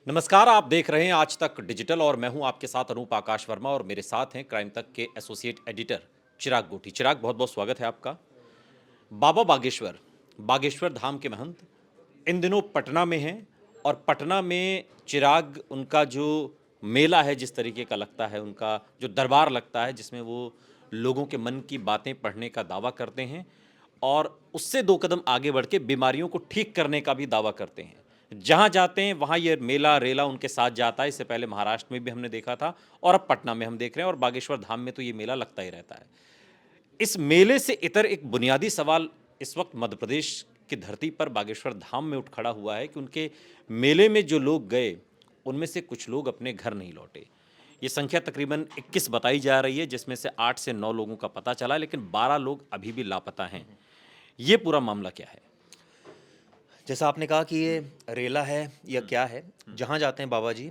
नमस्कार, आप देख रहे हैं आज तक डिजिटल और मैं हूं आपके साथ अनूप आकाश वर्मा और मेरे साथ हैं क्राइम तक के एसोसिएट एडिटर चिराग गोठी। चिराग, बहुत बहुत स्वागत है आपका। बाबा बागेश्वर, बागेश्वर धाम के महंत इन दिनों पटना में हैं और पटना में चिराग उनका जो मेला है जिस तरीके का लगता है, उनका जो दरबार लगता है जिसमें वो लोगों के मन की बातें पढ़ने का दावा करते हैं और उससे दो कदम आगे बढ़ के बीमारियों को ठीक करने का भी दावा करते हैं। जहाँ जाते हैं वहाँ ये मेला रेला उनके साथ जाता है। इससे पहले महाराष्ट्र में भी हमने देखा था और अब पटना में हम देख रहे हैं और बागेश्वर धाम में तो ये मेला लगता ही रहता है। इस मेले से इतर एक बुनियादी सवाल इस वक्त मध्य प्रदेश की धरती पर बागेश्वर धाम में उठ खड़ा हुआ है कि उनके मेले में जो लोग गए उनमें से कुछ लोग अपने घर नहीं लौटे। ये संख्या तकरीबन 21 बताई जा रही है, जिसमें से 8 से 9 लोगों का पता चला, लेकिन 12 लोग अभी भी लापता हैं। ये पूरा मामला क्या है? जैसा आपने कहा कि ये रेला है या क्या है, जहाँ जाते हैं बाबा जी।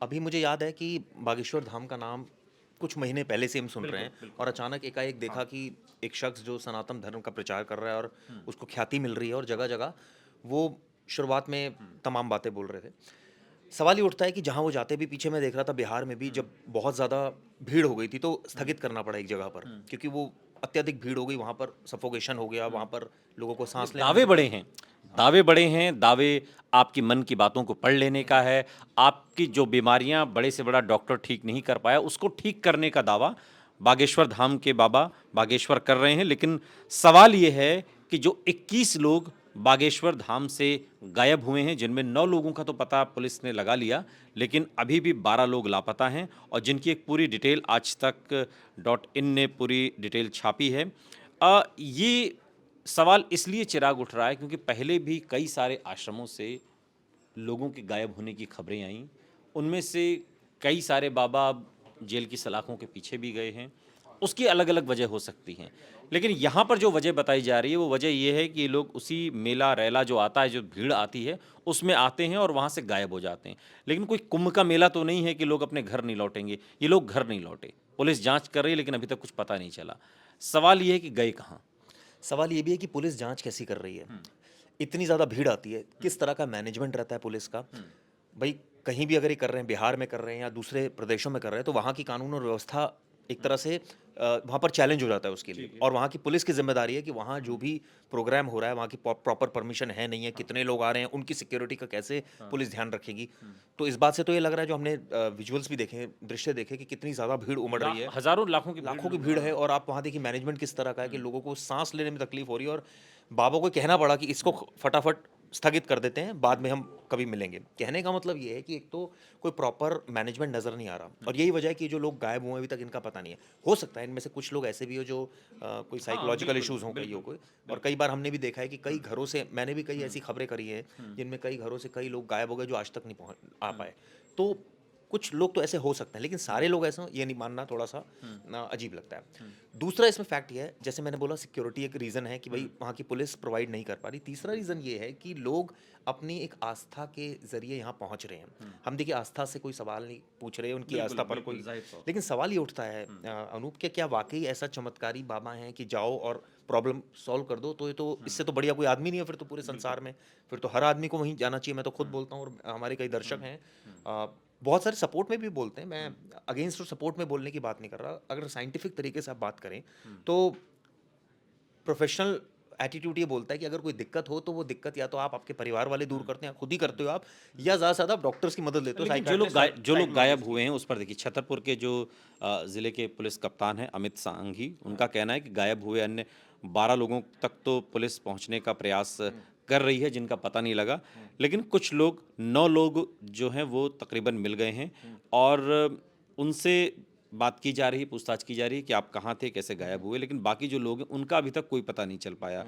अभी मुझे याद है कि बागेश्वर धाम का नाम कुछ महीने पहले से हम सुन रहे हैं और अचानक एकाएक देखा कि एक शख्स जो सनातन धर्म का प्रचार कर रहा है और उसको ख्याति मिल रही है और जगह जगह वो शुरुआत में तमाम बातें बोल रहे थे। सवाल ये उठता है कि जहाँ वो जाते भी, पीछे मैं देख रहा था बिहार में भी जब बहुत ज़्यादा भीड़ हो गई थी तो स्थगित करना पड़ा एक जगह पर, क्योंकि वो अत्यधिक भीड़ हो गई, वहाँ पर सफोकेशन हो गया, वहाँ पर लोगों को सांस लेने दावे में बड़े हैं, दावे बड़े हैं, दावे आपकी मन की बातों को पढ़ लेने का है। आपकी जो बीमारियां बड़े से बड़ा डॉक्टर ठीक नहीं कर पाया, उसको ठीक करने का दावा बागेश्वर धाम के बाबा बागेश्वर कर रहे हैं। लेकिन सवाल ये है कि जो 21 लोग बागेश्वर धाम से गायब हुए हैं, जिनमें 9 लोगों का तो पता पुलिस ने लगा लिया, लेकिन अभी भी 12 लोग लापता हैं और जिनकी एक पूरी डिटेल आज तक .in ने पूरी डिटेल छापी है। ये सवाल इसलिए चिराग उठ रहा है क्योंकि पहले भी कई सारे आश्रमों से लोगों के गायब होने की खबरें आईं। उनमें से कई सारे बाबा जेल की सलाखों के पीछे भी गए हैं। उसकी अलग-अलग वजह हो सकती हैं। लेकिन यहाँ पर जो वजह बताई जा रही है वो वजह ये है कि ये लोग उसी मेला रैला जो आता है, जो भीड़ आती है, उसमें आते हैं और वहाँ से गायब हो जाते हैं। लेकिन कोई कुंभ का मेला तो नहीं है कि लोग अपने घर नहीं लौटेंगे। ये लोग घर नहीं लौटे। पुलिस जाँच कर रही है लेकिन अभी तक कुछ पता नहीं चला। सवाल ये है कि गए कहाँ? सवाल ये भी है कि पुलिस जांच कैसी कर रही है। इतनी ज़्यादा भीड़ आती है, किस तरह का मैनेजमेंट रहता है पुलिस का। भाई, कहीं भी अगर ये कर रहे हैं, बिहार में कर रहे हैं या दूसरे प्रदेशों में कर रहे हैं, तो वहाँ की कानून और व्यवस्था एक तरह से वहाँ पर चैलेंज हो जाता है उसके लिए, और वहाँ की पुलिस की जिम्मेदारी है कि वहाँ जो भी प्रोग्राम हो रहा है वहाँ की प्रॉपर परमिशन है नहीं है, कितने लोग आ रहे हैं, उनकी सिक्योरिटी का कैसे पुलिस ध्यान रखेगी। तो इस बात से तो ये लग रहा है, जो हमने विजुअल्स भी देखे, दृश्य देखे, कि कितनी ज़्यादा भीड़ उमड़ रही है, हज़ारों लाखों की भीड़ लाखों की लोग। भीड़ है। और आप वहाँ देखिए मैनेजमेंट किस तरह का है कि लोगों को सांस लेने में तकलीफ हो रही है, और बाबा को कहना पड़ा कि इसको फटाफट स्थगित कर देते हैं, बाद में हम कभी मिलेंगे। कहने का मतलब ये है कि एक तो कोई प्रॉपर मैनेजमेंट नज़र नहीं आ रहा, और यही वजह है कि जो लोग गायब हुए हैं अभी तक इनका पता नहीं है। हो सकता है इनमें से कुछ लोग ऐसे भी हो जो कोई हाँ, साइकोलॉजिकल बिल्कुल, इश्यूज हों, कई हो बिल्कुल, कोई। और बिल्कुल। कई बार हमने भी देखा है कि कई घरों से, मैंने भी कई ऐसी खबरें करी हैं जिनमें कई घरों से कई लोग गायब हो गए जो आज तक नहीं पहुंच आ पाए। तो कुछ लोग तो ऐसे हो सकते हैं, लेकिन सारे लोग ऐसे हों, ये नहीं मानना थोड़ा सा अजीब लगता है। दूसरा इसमें फैक्ट ये है, जैसे मैंने बोला, सिक्योरिटी एक रीज़न है कि भाई वहाँ की पुलिस प्रोवाइड नहीं कर पा रही। तीसरा रीज़न ये है कि लोग अपनी एक आस्था के ज़रिए यहाँ पहुँच रहे हैं। हम देखिए, आस्था से कोई सवाल नहीं पूछ रहे, उनकी बिल्कुल, आस्था पर बिल्कुल, कोई। ज़ाहिर तौर पे। लेकिन सवाल ये उठता है अनूप, के क्या वाकई ऐसा चमत्कारी बाबा हैं कि जाओ और प्रॉब्लम सॉल्व कर दो? तो ये तो, इससे तो बढ़िया कोई आदमी नहीं है फिर तो पूरे संसार में। फिर तो हर आदमी को वहीं जाना चाहिए। मैं तो खुद बोलता हूँ, और हमारे कई दर्शक हैं बहुत सारे सपोर्ट में भी बोलते हैं। मैं अगेंस्ट और सपोर्ट में बोलने की बात नहीं कर रहा। अगर साइंटिफिक तरीके से आप बात करें तो प्रोफेशनल एटीट्यूड ये बोलता है कि अगर कोई दिक्कत हो तो वो दिक्कत या तो आप आपके परिवार वाले दूर करते हैं, खुद ही करते हो आप, या ज़्यादा से ज़्यादा आप डॉक्टर्स की मदद लेते हो, लेकिन जो लोग गायब हुए हैं उस पर देखिए, छतरपुर के जो ज़िले के पुलिस कप्तान हैं अमित सांघी, उनका कहना है कि गायब हुए अन्य 12 लोगों तक तो पुलिस पहुंचने का प्रयास कर रही है जिनका पता नहीं लगा। लेकिन कुछ लोग, 9 लोग जो हैं वो तकरीबन मिल गए हैं और उनसे बात की जा रही है, पूछताछ की जा रही है कि आप कहाँ थे, कैसे गायब हुए। लेकिन बाकी जो लोग हैं उनका अभी तक कोई पता नहीं चल पाया।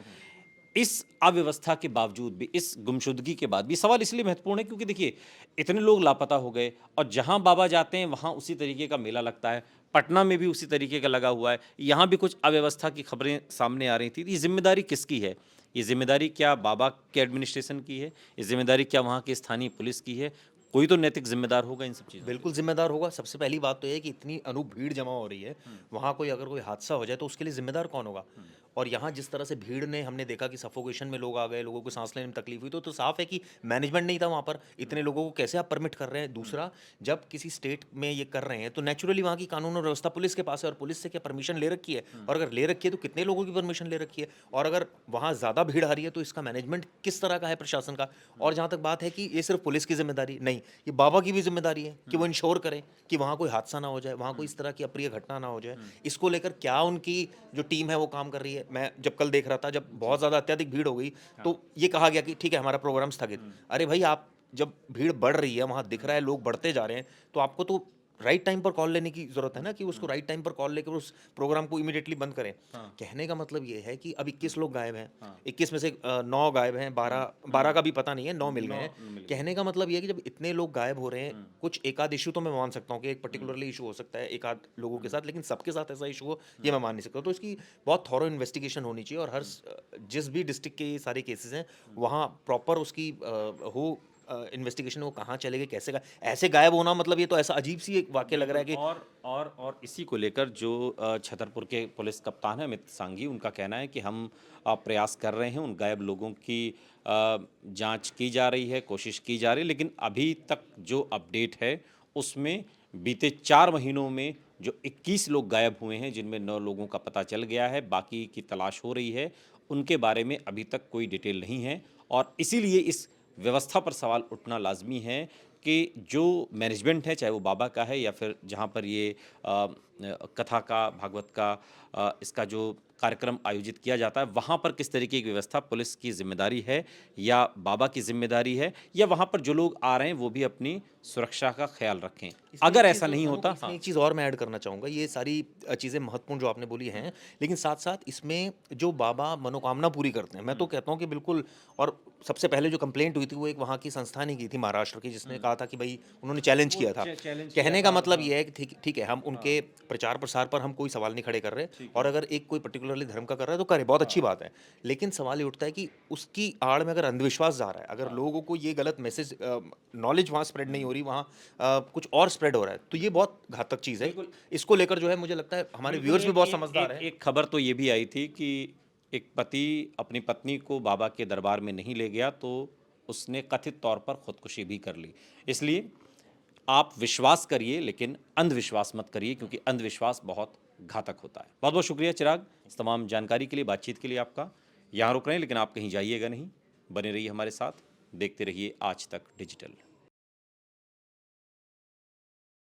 इस अव्यवस्था के बावजूद भी, इस गुमशुदगी के बाद भी, सवाल इसलिए महत्वपूर्ण है क्योंकि देखिए, इतने लोग लापता हो गए और जहां बाबा जाते हैं वहां उसी तरीके का मेला लगता है। पटना में भी उसी तरीके का लगा हुआ है। यहाँ भी कुछ अव्यवस्था की खबरें सामने आ रही थी। ये जिम्मेदारी किसकी है? ये जिम्मेदारी क्या बाबा के एडमिनिस्ट्रेशन की है? ये जिम्मेदारी क्या वहाँ के स्थानीय पुलिस की है? कोई तो नैतिक जिम्मेदार होगा इन सब चीज़ों के बिल्कुल लिए। जिम्मेदार होगा। सबसे पहली बात तो ये है कि इतनी भीड़ जमा हो रही है, वहाँ कोई अगर कोई हादसा हो जाए तो उसके लिए जिम्मेदार कौन होगा? और यहाँ जिस तरह से भीड़ ने, हमने देखा कि सफोकेशन में लोग आ गए, लोगों को सांस लेने में तकलीफ हुई, तो साफ है कि मैनेजमेंट नहीं था वहाँ पर। इतने लोगों को कैसे आप परमिट कर रहे हैं? दूसरा, जब किसी स्टेट में ये कर रहे हैं तो नेचुरली वहाँ की कानून और व्यवस्था पुलिस के पास है, और पुलिस से क्या परमिशन ले रखी है? और अगर ले रखी है तो कितने लोगों की परमिशन ले रखी है? और अगर वहाँ ज़्यादा भीड़ आ रही है तो इसका मैनेजमेंट किस तरह का है प्रशासन का? और जहाँ तक बात है कि ये सिर्फ पुलिस की जिम्मेदारी नहीं, ये बाबा की भी जिम्मेदारी है कि वो इंश्योर करें कि वहाँ कोई हादसा ना हो जाए, वहाँ कोई इस तरह की अप्रिय घटना ना हो जाए। इसको लेकर क्या उनकी जो टीम है वो काम कर रही है? मैं जब कल देख रहा था, जब बहुत ज़्यादा अत्यधिक भीड़ हो गई तो ये कहा गया कि ठीक है, हमारा प्रोग्राम स्थगित। अरे भाई, आप जब भीड़ बढ़ रही है, वहाँ दिख रहा है लोग बढ़ते जा रहे हैं, तो आपको तो राइट टाइम पर कॉल लेने की ज़रूरत है ना, कि उसको राइट टाइम पर कॉल लेकर उस प्रोग्राम को इमीडिएटली बंद करें। कहने का मतलब ये है कि अब 21 लोग गायब हैं, 21 में से 9 गायब हैं, 12 का भी पता नहीं है, 9 मिल गए हैं। कहने का मतलब ये है कि जब इतने लोग गायब हो रहे हैं, कुछ एक आध इशू तो मैं मान सकता हूँ कि एक पर्टिकुलरली इशू हो सकता है एक आध लोगों के साथ, लेकिन सबके साथ ऐसा इशू हो ये मैं मान नहीं सकता। तो इसकी बहुत थॉरो इन्वेस्टिगेशन होनी चाहिए, और जिस भी डिस्ट्रिक्ट के ये सारे केसेस हैं वहाँ प्रॉपर उसकी हो इन्वेस्टिगेशन, वो कहाँ चले गए, कैसे ऐसे गायब होना, मतलब ये तो ऐसा अजीब सी एक वाक्य लग रहा है कि और इसी को लेकर जो छतरपुर के पुलिस कप्तान है अमित सांघी, उनका कहना है कि हम प्रयास कर रहे हैं, उन गायब लोगों की जांच की जा रही है, कोशिश की जा रही है, लेकिन अभी तक जो अपडेट है उसमें बीते 4 महीनों में जो 21 लोग गायब हुए हैं, जिनमें 9 लोगों का पता चल गया है, बाकी की तलाश हो रही है, उनके बारे में अभी तक कोई डिटेल नहीं है। और इसीलिए इस व्यवस्था पर सवाल उठना लाजमी है कि जो मैनेजमेंट है, चाहे वो बाबा का है या फिर जहाँ पर ये कथा का, भागवत का इसका जो कार्यक्रम आयोजित किया जाता है, वहाँ पर किस तरीके की व्यवस्था पुलिस की जिम्मेदारी है या बाबा की जिम्मेदारी है, या वहाँ पर जो लोग आ रहे हैं वो भी अपनी सुरक्षा का ख्याल रखें। इसमें अगर एक ऐसा चीज़ नहीं अनूप, होता, इसमें हाँ, एक चीज़ और मैं ऐड करना चाहूँगा। ये सारी चीज़ें महत्वपूर्ण जो आपने बोली हैं, लेकिन साथ साथ इसमें जो बाबा मनोकामना पूरी करते हैं, मैं तो कहता हूँ कि बिल्कुल। और सबसे पहले जो कंप्लेंट हुई थी वो एक वहाँ की संस्था ने की थी, महाराष्ट्र की, जिसने कहा था कि भाई, उन्होंने चैलेंज वो किया था। चैलेंज किया कहने का था, मतलब हाँ, ये है कि ठीक ठीक है, हम उनके प्रचार प्रसार पर हम कोई सवाल नहीं खड़े कर रहे, और अगर एक कोई पर्टिकुलरली धर्म का कर रहा है तो करे, बहुत अच्छी बात है। लेकिन सवाल ये उठता है कि उसकी आड़ में अगर अंधविश्वास जा रहा है, अगर लोगों को ये गलत मैसेज, नॉलेज वहाँ स्प्रेड नहीं हो रही, वहाँ कुछ और स्प्रेड हो रहा है, तो ये बहुत घातक चीज़ है। बिल्कुल। इसको लेकर जो है, मुझे लगता है हमारे बिल्कुल, व्यूअर्स भी एक बहुत एक समझदार एक हैं। एक खबर तो ये भी आई थी कि एक पति अपनी पत्नी को बाबा के दरबार में नहीं ले गया तो उसने कथित तौर पर खुदकुशी भी कर ली। इसलिए आप विश्वास करिए, लेकिन अंधविश्वास मत करिए, क्योंकि अंधविश्वास बहुत घातक होता है। बहुत बहुत शुक्रिया चिराग, इस तमाम जानकारी के लिए, बातचीत के लिए आपका। यहाँ रुक रहे हैं, लेकिन आप कहीं जाइएगा नहीं, बने रहिए हमारे साथ, देखते रहिए आज तक डिजिटल।